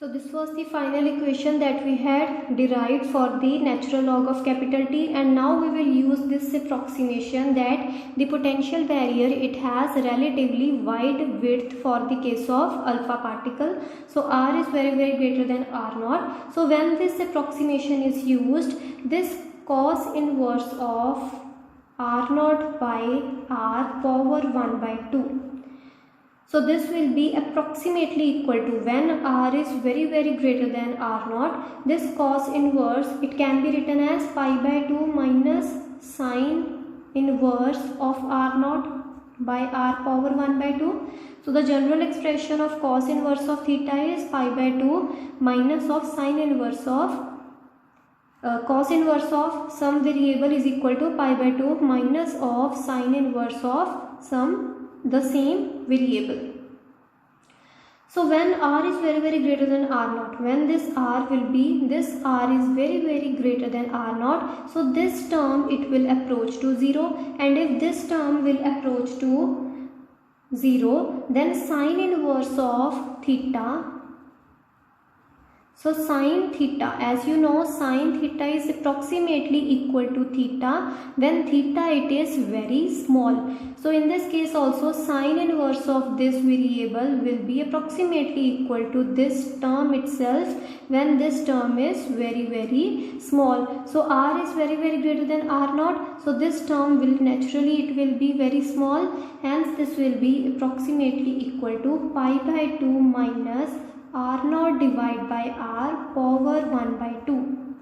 So this was the final equation that we had derived for the natural log of capital T, and now we will use this approximation that the potential barrier, it has relatively wide width for the case of alpha particle. So R is very greater than R naught. So when this approximation is used, this cos inverse of R naught by R power 1 by 2. So this will be approximately equal to, when R is very greater than R naught, this cos inverse, it can be written as pi by 2 minus sine inverse of R naught by R power 1 by 2. So the general expression of cos inverse of theta is pi by 2 minus of sine inverse of cos inverse of some variable is equal to pi by 2 minus of sine inverse of the same variable. So when R is very greater than R naught, when this R is very greater than R naught, so this term, it will approach to 0, and if this term will approach to 0, then sine inverse of theta. So sine theta, as you know, sine theta is approximately equal to theta when theta it is very small. So in this case also, sine inverse of this variable will be approximately equal to this term itself when this term is very small. So R is very greater than R naught, so this term will naturally, it will be very small, hence this will be approximately equal to pi by 2 minus R naught divided by R power 1 by 2.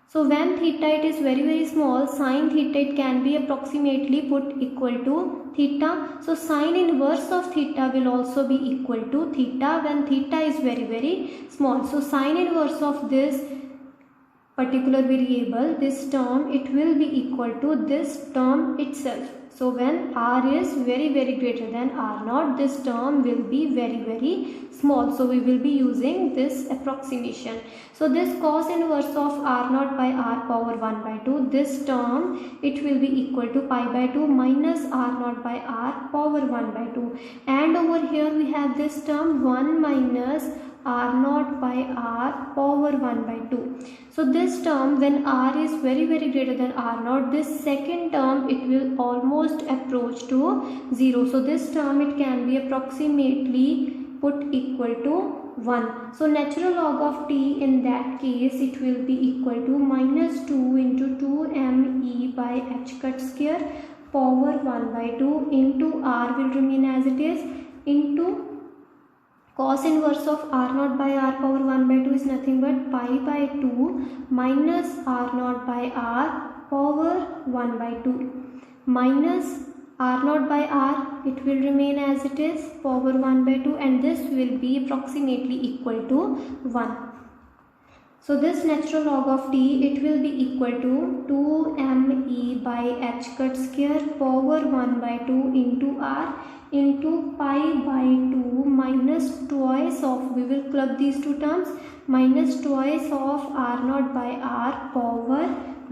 So when theta it is very small, sine theta it can be approximately put equal to theta. So sine inverse of theta will also be equal to theta when theta is very small. So sine inverse of this particular variable, this term, it will be equal to this term itself. So when R is very greater than R naught, this term will be very small. So we will be using this approximation. So this cos inverse of R naught by R power 1 by 2, this term, it will be equal to pi by 2 minus R naught by R power 1 by 2. And over here we have this term 1 minus R naught by R power 1 by 2. So this term, when R is very greater than R naught, this second term, it will almost approach to 0. So this term, it can be approximately put equal to 1. So natural log of t in that case, it will be equal to minus 2 into 2me by h cut square power 1 by 2 into R will remain as it is into cos inverse of R naught by R power 1 by 2 is nothing but pi by 2 minus R naught by R power 1 by 2 minus R naught by R, it will remain as it is, power 1 by 2, and this will be approximately equal to 1. So this natural log of t, it will be equal to 2me by h cut square power 1 by 2 into R into pi by 2 minus twice of, we will club these two terms, minus twice of R naught by R power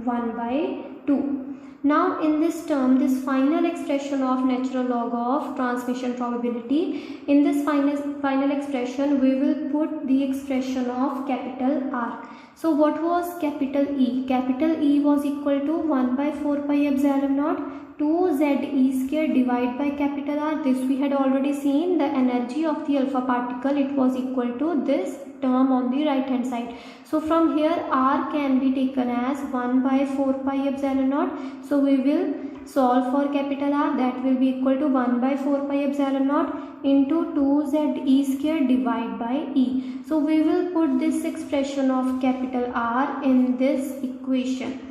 1 by 2. Now in this term, this final expression of natural log of transmission probability, in this final expression we will put the expression of capital R. So what was capital E? Capital E was equal to 1 by 4 pi epsilon naught 2ze square divided by capital R. This we had already seen, the energy of the alpha particle, it was equal to this term on the right hand side. So from here R can be taken as 1 by 4 pi epsilon naught. So we will solve for capital R, that will be equal to 1 by 4 pi epsilon naught into 2ze square divided by E. So we will put this expression of capital R in this equation.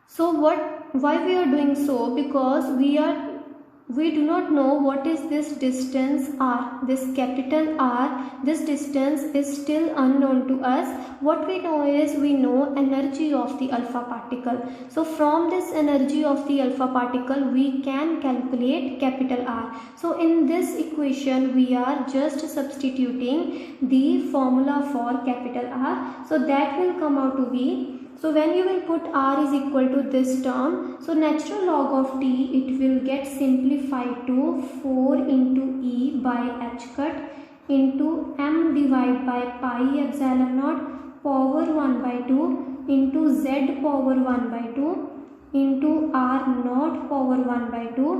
So why we are doing so? Because we do not know what is this distance R, this capital R, this distance is still unknown to us. What we know is, we know energy of the alpha particle. So from this energy of the alpha particle, we can calculate capital R. So in this equation, we are just substituting the formula for capital R. So that will come out to be, so when you will put R is equal to this term, so natural log of t, it will get simplified to 4 into E by h cut into m divided by pi epsilon naught power 1 by 2 into z power 1 by 2 into r naught power 1 by 2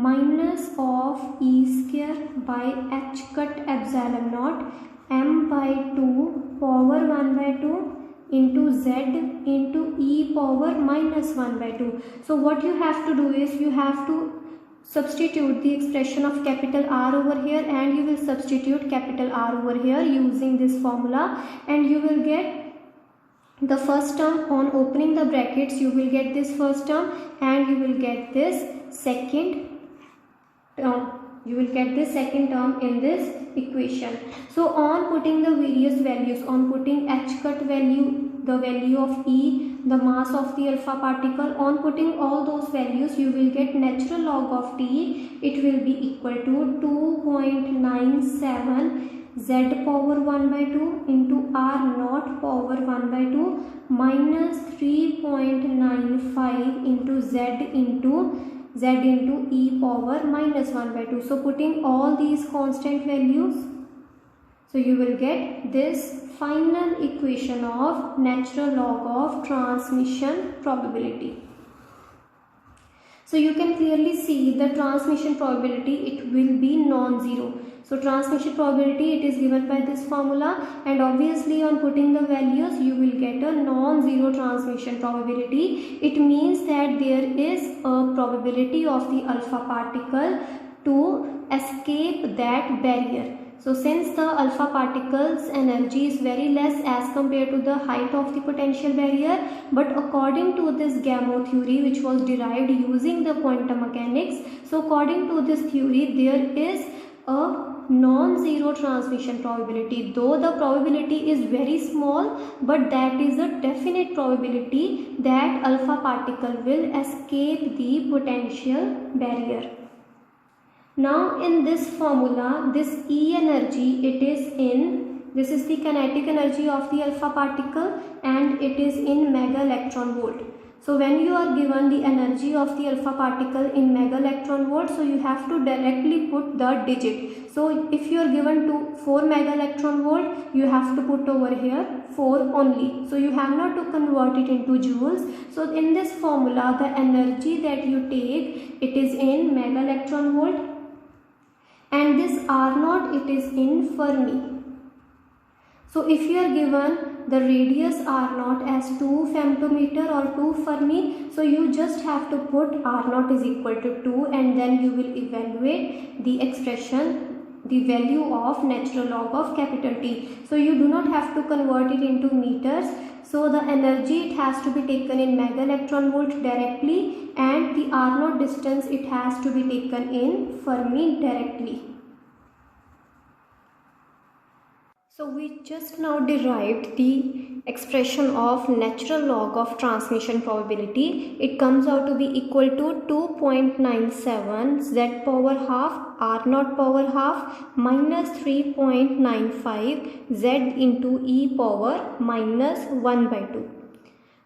minus of e square by h cut epsilon naught m by 2 power 1 by 2 into z into e power minus 1 by 2. So what you have to do is you have to substitute the expression of capital R over here, and you will substitute capital R over here using this formula, and you will get the first term. On opening the brackets you will get this first term and you will get this second term. You will get this second term in this equation. So on putting the various values, on putting h cut value, the value of E, the mass of the alpha particle, on putting all those values you will get natural log of T. It will be equal to 2.97 z power 1 by 2 into r naught power 1 by 2 minus 3.95 into z into e power minus 1 by 2. So putting all these constant values, so you will get this final equation of natural log of transmission probability. So you can clearly see the transmission probability, it will be non-zero. So transmission probability, it is given by this formula, and obviously on putting the values you will get a non-zero transmission probability. It means that there is a probability of the alpha particle to escape that barrier. So since the alpha particle's energy is very less as compared to the height of the potential barrier, but according to this Gamow theory, which was derived using the quantum mechanics, so according to this theory there is a non-zero transmission probability, though the probability is very small, but that is a definite probability that alpha particle will escape the potential barrier. Now in this formula, this E energy, it is in, this is the kinetic energy of the alpha particle and it is in mega electron volt. So when you are given the energy of the alpha particle in mega electron volt, so you have to directly put the digit. So if you are given to 4 mega electron volt, you have to put over here 4 only. So you have not to convert it into joules. So in this formula, the energy that you take, it is in mega electron volt, and this R naught, it is in Fermi. So if you are given the radius R naught as 2 femtometer or 2 Fermi, so you just have to put R naught is equal to 2 and then you will evaluate the expression, the value of natural log of capital T. So you do not have to convert it into meters. So the energy, it has to be taken in mega electron volt directly, and the R naught distance, it has to be taken in Fermi directly. So we just now derived the expression of natural log of transmission probability. It comes out to be equal to 2.97 z power half r naught power half minus 3.95 z into e power minus 1 by 2.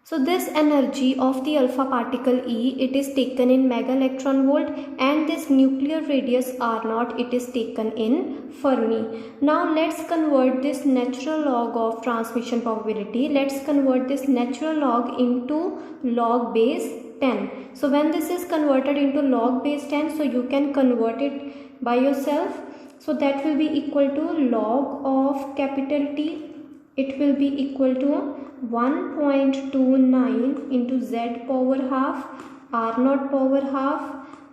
So this energy of the alpha particle E, it is taken in mega electron volt, and this nuclear radius R naught, it is taken in Fermi. Now let's convert this natural log of transmission probability. Let's convert this natural log into log base 10. So when this is converted into log base 10, so you can convert it by yourself. So that will be equal to log of capital T. It will be equal to 1.29 into z power half r naught power half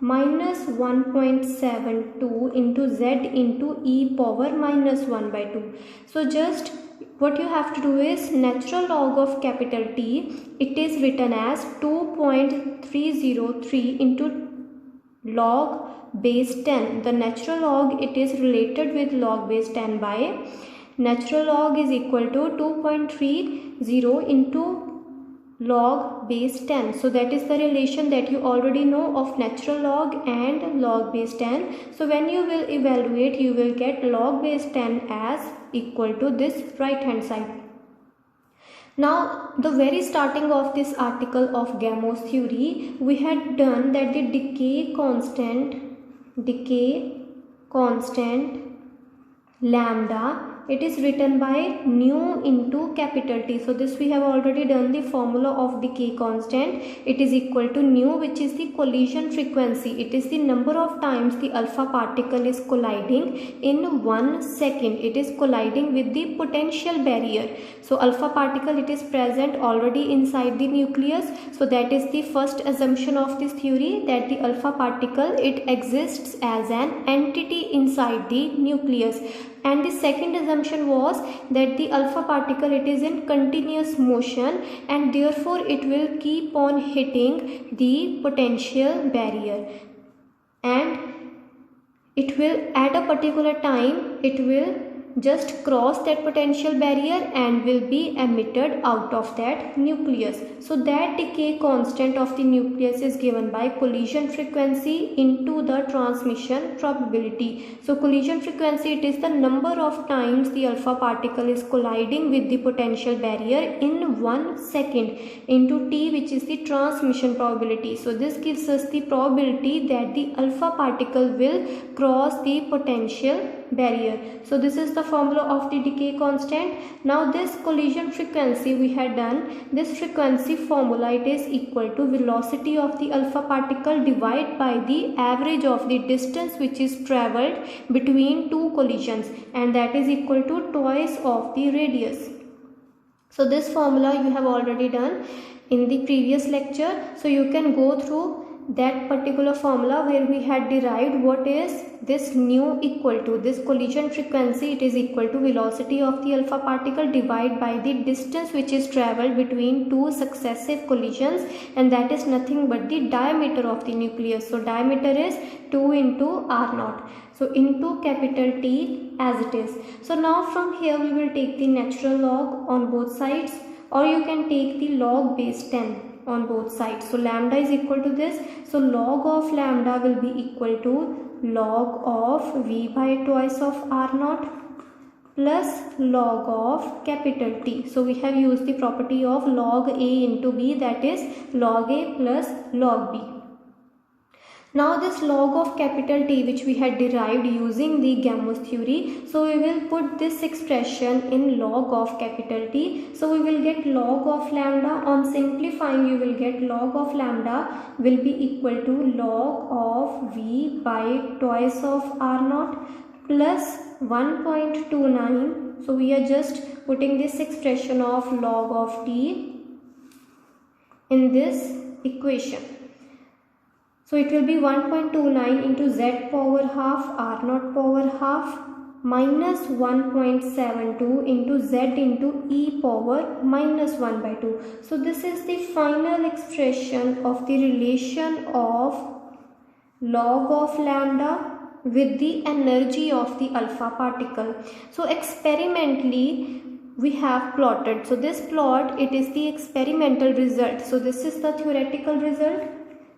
minus 1.72 into z into e power minus 1 by 2. So just what you have to do is natural log of capital T, it is written as 2.303 into log base 10. The natural log, it is related with log base 10 by natural log is equal to 2.30 into log base 10. So that is the relation that you already know of natural log and log base 10. So when you will evaluate, you will get log base 10 as equal to this right hand side. Now the very starting of this article of Gamow's theory, we had done that the decay constant lambda, it is written by nu into capital T. So this we have already done the formula of decay constant. It is equal to nu, which is the collision frequency. It is the number of times the alpha particle is colliding in 1 second. It is colliding with the potential barrier. So alpha particle, it is present already inside the nucleus. So that is the first assumption of this theory, that the alpha particle, it exists as an entity inside the nucleus. And the second assumption was that the alpha particle, it is in continuous motion and therefore it will keep on hitting the potential barrier, and it will at a particular time, it will just cross that potential barrier and will be emitted out of that nucleus. So that decay constant of the nucleus is given by collision frequency into the transmission probability. So collision frequency, it is the number of times the alpha particle is colliding with the potential barrier in 1 second, into T, which is the transmission probability. So this gives us the probability that the alpha particle will cross the potential barrier. So this is the formula of the decay constant. Now this collision frequency we had done, this frequency formula, it is equal to velocity of the alpha particle divided by the average of the distance which is travelled between two collisions, and that is equal to twice of the radius. So this formula you have already done in the previous lecture, so you can go through that particular formula where we had derived what is this nu equal to this collision frequency, it is equal to velocity of the alpha particle divided by the distance which is travelled between two successive collisions, and that is nothing but the diameter of the nucleus. So diameter is 2 into r naught, so into capital T as it is. So now from here we will take the natural log on both sides, or you can take the log base 10 on both sides. So lambda is equal to this, so log of lambda will be equal to log of V by twice of r naught plus log of capital T. So we have used the property of log A into B, that is log A plus log B. Now this log of capital T which we had derived using the Gamow theory, so we will put this expression in log of capital T. So we will get log of lambda, on simplifying you will get log of lambda will be equal to log of V by twice of r naught plus 1.29. So we are just putting this expression of log of T in this equation. So it will be 1.29 into z power half r naught power half minus 1.72 into z into e power minus 1 by 2. So this is the final expression of the relation of log of lambda with the energy of the alpha particle. So experimentally we have plotted. So this plot, it is the experimental result. So this is the theoretical result.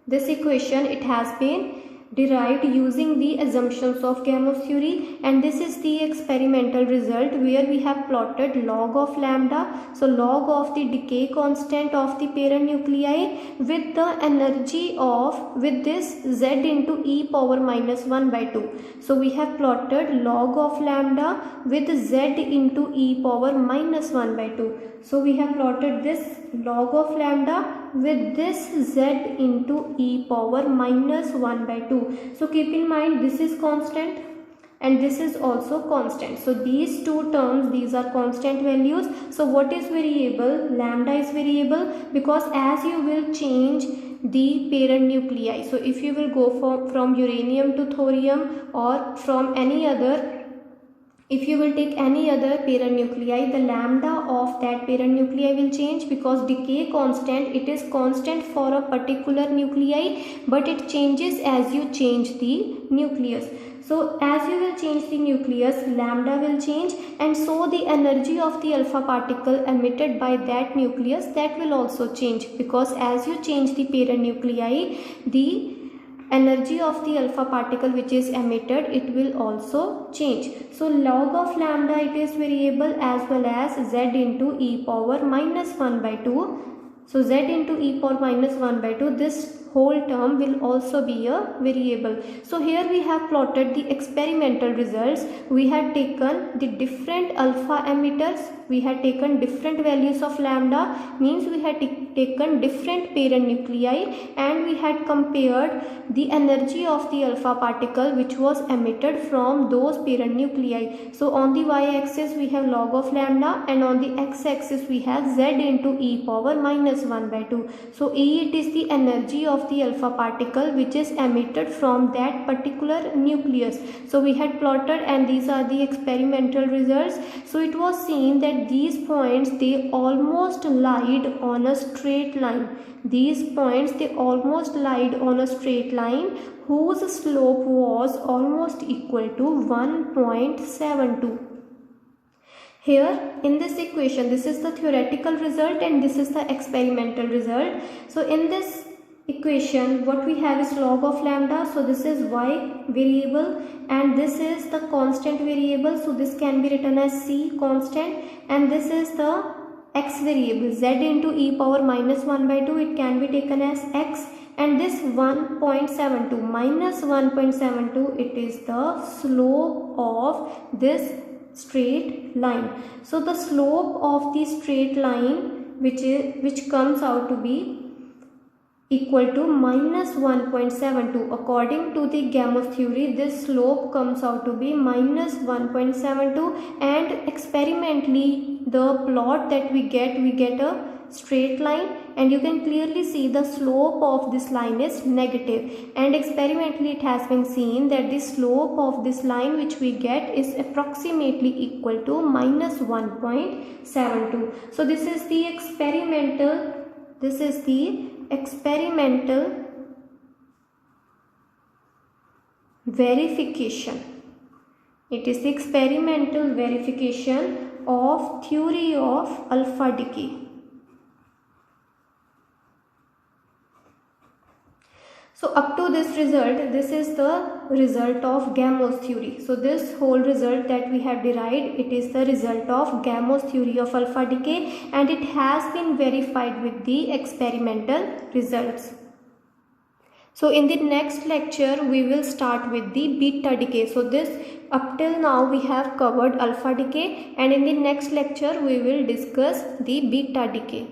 This equation, it has been derived using the assumptions of Gamow theory, and this is the experimental result where we have plotted log of lambda, so log of the decay constant of the parent nuclei with the energy of, with this z into e power minus 1 by 2. So we have plotted log of lambda with z into e power minus 1 by 2. So we have plotted this log of lambda with this z into e power minus 1 by 2. So keep in mind this is constant and this is also constant. So these two terms, these are constant values. So what is variable? Lambda is variable because as you will change the parent nuclei. So if you will go from uranium to thorium or from any other, if you will take any other parent nuclei, the lambda of that parent nuclei will change because decay constant, it is constant for a particular nuclei, but it changes as you change the nucleus. So as you will change the nucleus, lambda will change, and so the energy of the alpha particle emitted by that nucleus, that will also change, because as you change the parent nuclei, the energy of the alpha particle which is emitted, it will also change. So log of lambda, it is variable, as well as z into e power minus 1 by 2. So z into e power minus 1 by 2, this whole term will also be a variable. So here we have plotted the experimental results. We had taken the different alpha emitters, we had taken different values of lambda, means we had taken different parent nuclei, and we had compared the energy of the alpha particle which was emitted from those parent nuclei. So on the y-axis we have log of lambda, and on the x-axis we have z into e power minus 1 by 2. So E, it is the energy of the alpha particle which is emitted from that particular nucleus. So we had plotted, and these are the experimental results. So it was seen that these points, they almost lied on a straight line. These points, they almost lied on a straight line whose slope was almost equal to 1.72. Here in this equation, this is the theoretical result and this is the experimental result. So in this equation, what we have is log of lambda. So this is y variable and this is the constant variable. So this can be written as c constant, and this is the x variable, z into e power minus 1 by 2. It can be taken as x, and this 1.72 minus 1.72, it is the slope of this straight line. So the slope of the straight line which comes out to be equal to minus 1.72. According to the Gamow theory, this slope comes out to be minus 1.72, and experimentally the plot that we get a straight line, and you can clearly see the slope of this line is negative, and experimentally it has been seen that the slope of this line which we get is approximately equal to minus 1.72. So this is the experimental verification. It is the experimental verification of theory of alpha decay. So up to this result, this is the result of Gamow's theory. So this whole result that we have derived, it is the result of Gamow's theory of alpha decay, and it has been verified with the experimental results. So in the next lecture, we will start with the beta decay. So this up till now we have covered alpha decay, and in the next lecture we will discuss the beta decay.